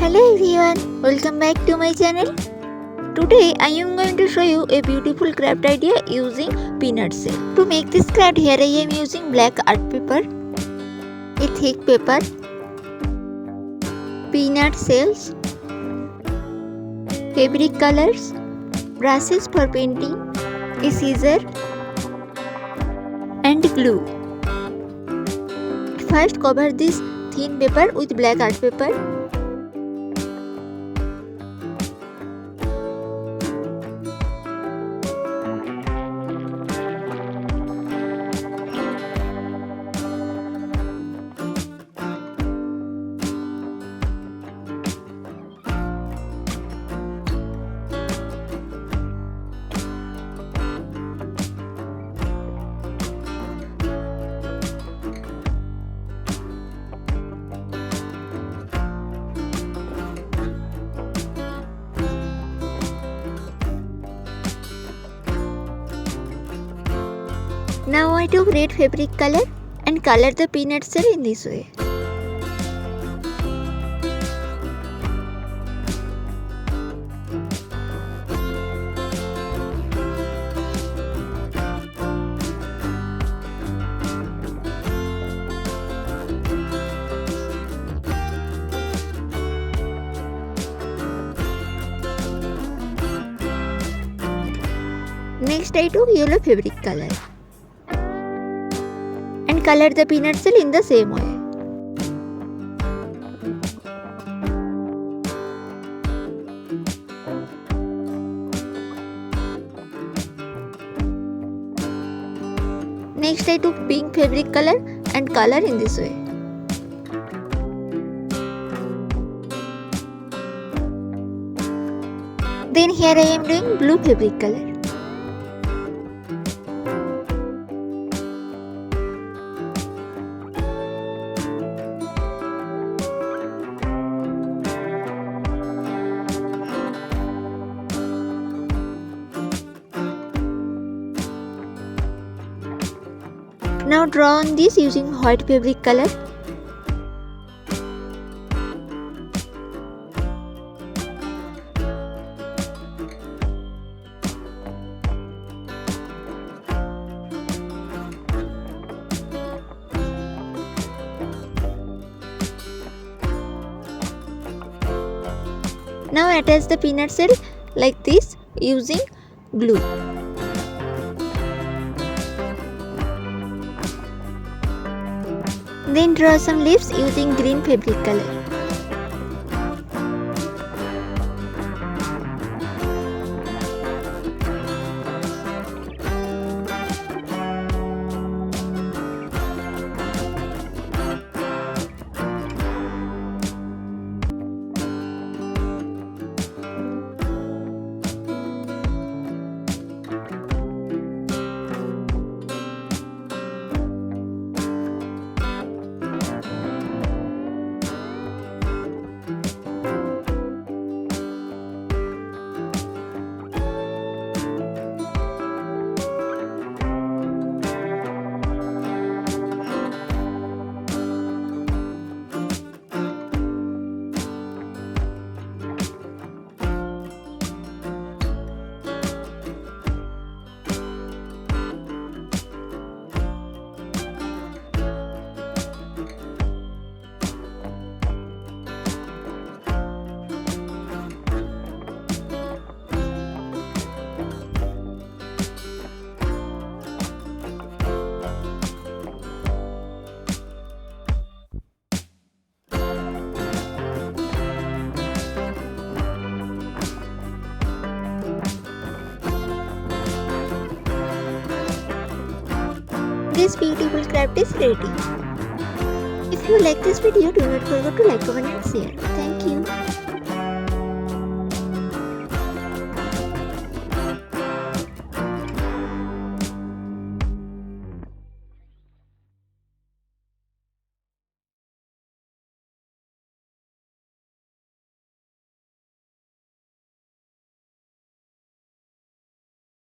Hello everyone, welcome back to my channel. Today I am going to show you a beautiful craft idea using peanut shell. To make this craft, here I am using black art paper, a thick paper, peanut shells, fabric colors, brushes for painting, a scissor and glue. First cover this thin paper with black art paper. Now I took red fabric color and color the peanut shell in this way. Next I took yellow fabric color and color the peanut shell in the same way. Next I took pink fabric color and color in this way. Then here I am doing blue fabric color. Now draw on this using white fabric color. Now attach the peanut shell like this using glue. Then draw some leaves using green fabric color. This beautiful craft is ready. If you like this video, do not forget to like, comment and share. Thank you.